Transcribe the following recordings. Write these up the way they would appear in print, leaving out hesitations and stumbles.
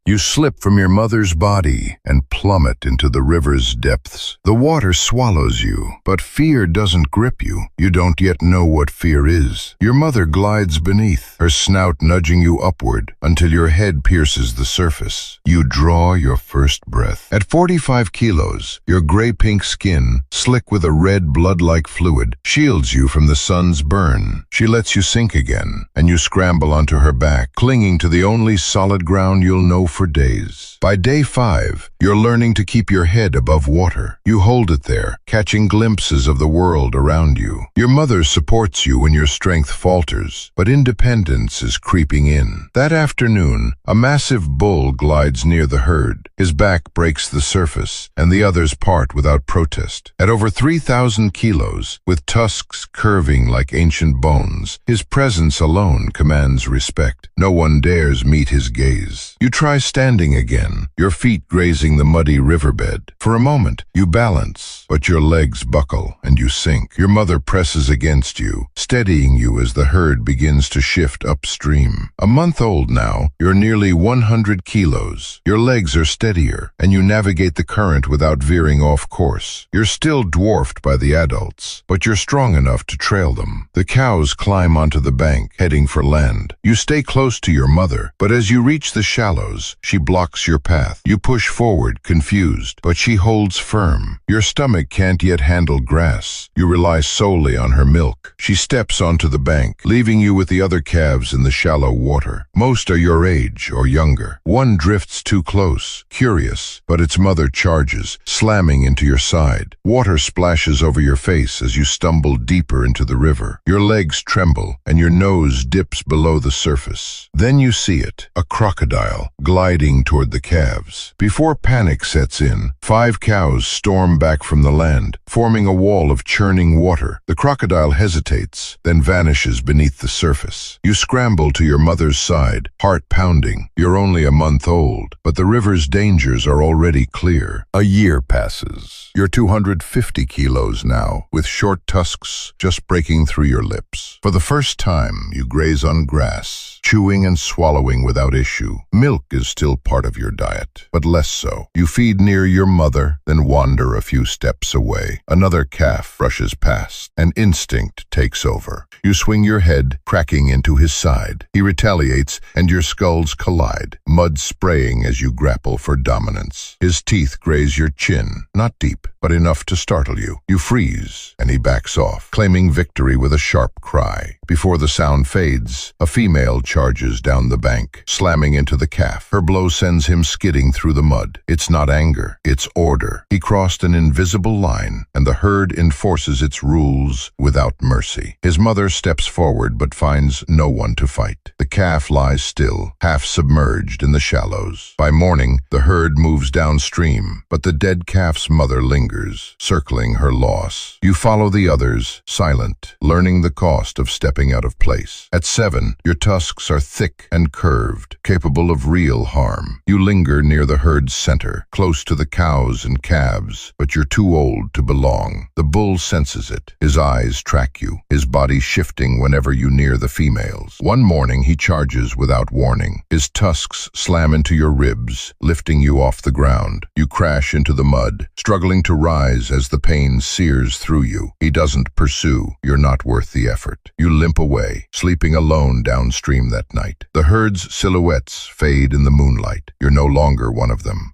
You slip from your mother's body and plummet into the river's depths. The water swallows you, but fear doesn't grip you. You don't yet know what fear is. Your mother glides beneath, her snout nudging you upward until your head pierces the surface. You draw your first breath. At 45 kilos, your gray-pink skin, slick with a red blood-like fluid, shields you from the sun's burn. She lets you sink again, and you scramble onto her back, clinging to the only solid ground you'll know for days. By day 5, you're learning to keep your head above water. You hold it there, catching glimpses of the world around you. Your mother supports you when your strength falters, but independence is creeping in. That afternoon, a massive bull glides near the herd. His back breaks the surface, and the others part without protest. At over 3,000 kilos, with tusks curving like ancient bones, his presence alone commands respect. No one dares meet his gaze. You try standing again, your feet grazing the muddy riverbed. For a moment, you balance, but your legs buckle and you sink. Your mother presses against you, steadying you as the herd begins to shift upstream. A month old now, you're nearly 100 kilos. Your legs are steadier, and you navigate the current without veering off course. You're still dwarfed by the adults, but you're strong enough to trail them. The cows climb onto the bank, heading for land. You stay close to your mother, but as you reach the shallows, she blocks your path. You push forward, confused, but she holds firm. Your stomach can't yet handle grass. You rely solely on her milk. She steps onto the bank, leaving you with the other calves in the shallow water. Most are your age or younger. One drifts too close, curious, but its mother charges, slamming into your side. Water splashes over your face as you stumble deeper into the river. Your legs tremble, and your nose dips below the surface. Then you see it, a crocodile, gliding toward the calves. Before panic sets in, 5 cows storm back from the land, forming a wall of churning water. The crocodile hesitates, then vanishes beneath the surface. You scramble to your mother's side, heart pounding. You're only a month old, but the river's dangers are already clear. A year passes. You're 250 kilos now, with short tusks just breaking through your lips. For the first time, you graze on grass, chewing and swallowing without issue. Milk is still part of your diet, but less so. You feed near your mother, then wander a few steps away. Another calf brushes past, and instinct takes over. You swing your head, cracking into his side. He retaliates, and your skulls collide, mud spraying as you grapple for dominance. His teeth graze your chin, not deep, but enough to startle you. You freeze, and he backs off, claiming victory with a sharp cry. Before the sound fades, a female charges down the bank, slamming into the calf. Her blow sends him skidding through the mud. It's not anger, it's order. He crossed an invisible line, and the herd enforces its rules without mercy. His mother steps forward but finds no one to fight. The calf lies still, half submerged in the shallows. By morning, the herd moves downstream, but the dead calf's mother lingers, circling her loss. You follow the others, silent, learning the cost of stepping out of place. At 7, your tusks are thick and curved, capable of real harm. You linger near the herd's center, close to the cows and calves, but you're too old to belong. The bull senses it. His eyes track you, his body shifting whenever you near the females. One morning, he charges without warning. His tusks slam into your ribs, lifting you off the ground. You crash into the mud, struggling to rise as the pain sears through you. He doesn't pursue. You're not worth the effort. You limp away, sleeping alone downstream that night. The herd's silhouettes fade in the moonlight. You're no longer one of them.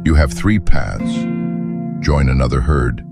You have 3 paths. Join another herd,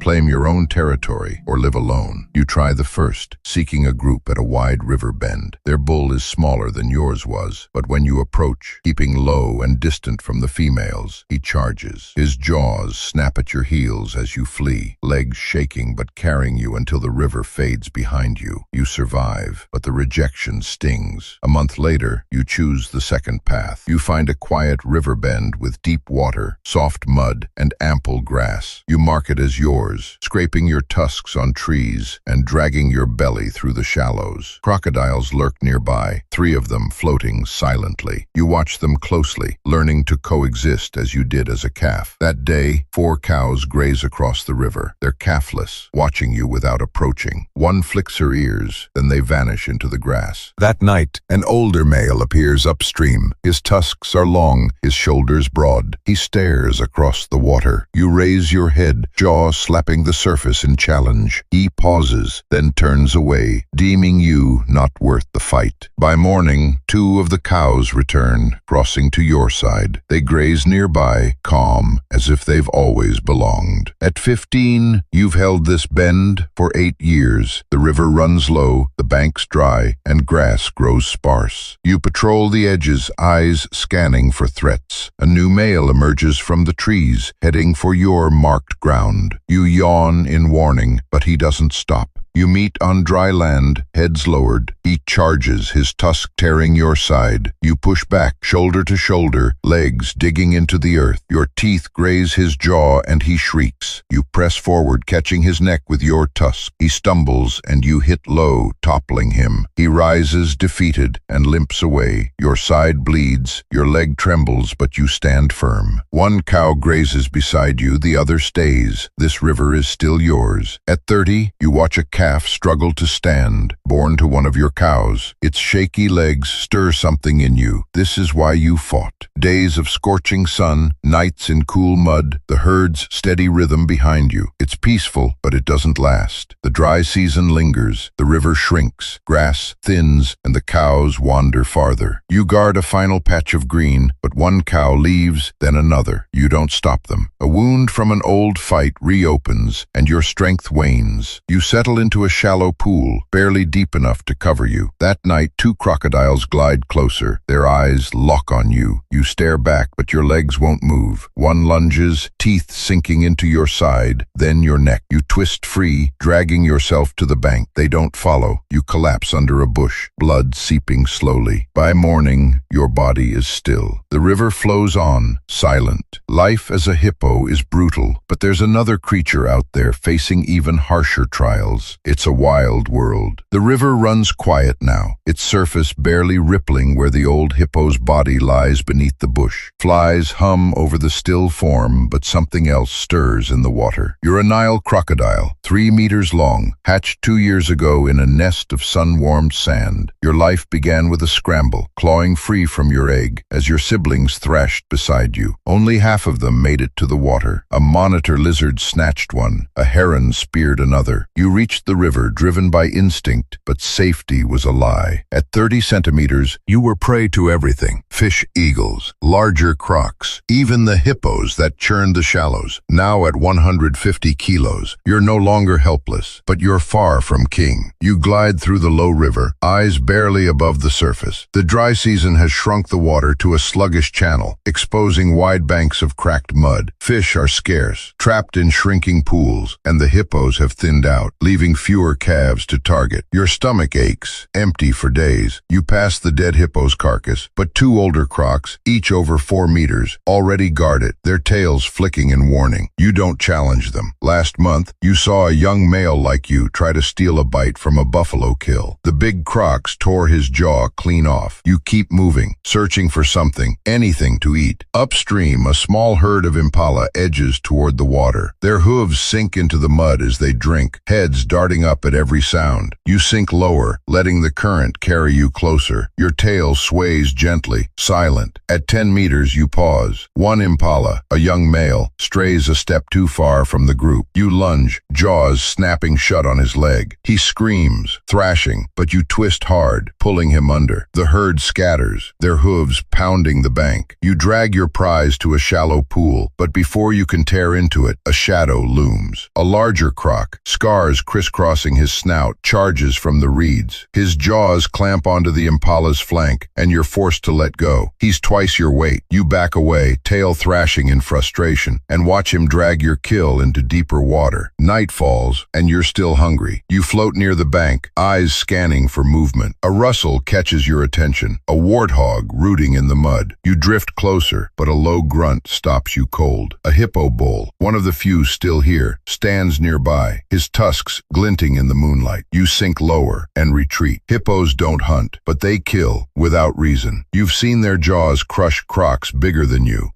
claim your own territory, or live alone. You try the first, seeking a group at a wide river bend. Their bull is smaller than yours was, but when you approach, keeping low and distant from the females, he charges. His jaws snap at your heels as you flee, legs shaking but carrying you until the river fades behind you. You survive, but the rejection stings. A month later, you choose the second path. You find a quiet river bend with deep water, soft mud, and ample grass. You mark it as yours, hours, scraping your tusks on trees and dragging your belly through the shallows. Crocodiles lurk nearby, 3 of them floating silently. You watch them closely, learning to coexist as you did as a calf. That day, 4 cows graze across the river. They're calfless, watching you without approaching. One flicks her ears, then they vanish into the grass. That night, an older male appears upstream. His tusks are long, his shoulders broad. He stares across the water. You raise your head, jaw slapping the surface in challenge. He pauses, then turns away, deeming you not worth the fight. By morning, 2 of the cows return, crossing to your side. They graze nearby, calm, as if they've always belonged. At 15, you've held this bend for 8 years. The river runs low, the banks dry, and grass grows sparse. You patrol the edges, eyes scanning for threats. A new male emerges from the trees, heading for your marked ground. You yawn in warning, but he doesn't stop. You meet on dry land, heads lowered. He charges, his tusk tearing your side. You push back, shoulder to shoulder, legs digging into the earth. Your teeth graze his jaw and he shrieks. You press forward, catching his neck with your tusk. He stumbles and you hit low, toppling him. He rises defeated and limps away. Your side bleeds, your leg trembles, but you stand firm. 1 cow grazes beside you, the other stays. This river is still yours. At 30, you watch a calf struggle to stand, born to one of your cows. Its shaky legs stir something in you. This is why you fought. Days of scorching sun, nights in cool mud, the herd's steady rhythm behind you. It's peaceful, but it doesn't last. The dry season lingers, the river shrinks, grass thins, and the cows wander farther. You guard a final patch of green, but 1 cow leaves, then another. You don't stop them. A wound from an old fight reopens, and your strength wanes. You settle into a shallow pool, barely deep enough to cover you. That night, 2 crocodiles glide closer. Their eyes lock on you. You stare back, but your legs won't move. 1 lunges, teeth sinking into your side, then your neck. You twist free, dragging yourself to the bank. They don't follow. You collapse under a bush, blood seeping slowly. By morning, your body is still. The river flows on, silent. Life as a hippo is brutal, but there's another creature out there facing even harsher trials. It's a wild world. The river runs quiet now, its surface barely rippling where the old hippo's body lies beneath the bush. Flies hum over the still form, but something else stirs in the water. You're a Nile crocodile, 3 meters long, hatched 2 years ago in a nest of sun-warmed sand. Your life began with a scramble, clawing free from your egg, as your siblings thrashed beside you. Only half of them made it to the water. A monitor lizard snatched one, a heron speared another. You reached the river, driven by instinct, but safety was a lie. At 30 centimeters, you were prey to everything. Fish, eagles, larger crocs, even the hippos that churned the shallows. Now at 150 kilos, you're no longer helpless, but you're far from king. You glide through the low river, eyes barely above the surface. The dry season has shrunk the water to a sluggish channel, exposing wide banks of cracked mud. Fish are scarce, trapped in shrinking pools, and the hippos have thinned out, leaving fewer calves to target. Your stomach aches, empty for days. You pass the dead hippo's carcass, but 2 older crocs, each over 4 meters, already guard it, their tails flicking in warning. You don't challenge them. Last month, you saw a young male like you try to steal a bite from a buffalo kill. The big crocs tore his jaw clean off. You keep moving, searching for something, anything to eat. Upstream, a small herd of impala edges toward the water. Their hooves sink into the mud as they drink, heads darting up at every sound. You sink lower, letting the current carry you closer. Your tail sways gently, silent. At 10 meters, you pause. 1 impala, a young male, strays a step too far from the group. You lunge, jaws snapping shut on his leg. He screams, thrashing, but you twist hard, pulling him under. The herd scatters, their hooves pounding the bank. You drag your prize to a shallow pool, but before you can tear into it, a shadow looms. A larger croc, scars crisscross crisscrossing his snout, charges from the reeds. His jaws clamp onto the impala's flank, and you're forced to let go. He's twice your weight. You back away, tail thrashing in frustration, and watch him drag your kill into deeper water. Night falls, and you're still hungry. You float near the bank, eyes scanning for movement. A rustle catches your attention, a warthog rooting in the mud. You drift closer, but a low grunt stops you cold. A hippo bull, one of the few still here, stands nearby, his tusks glinting in the moonlight. You sink lower and retreat. Hippos don't hunt, but they kill without reason. You've seen their jaws crush crocs bigger than you.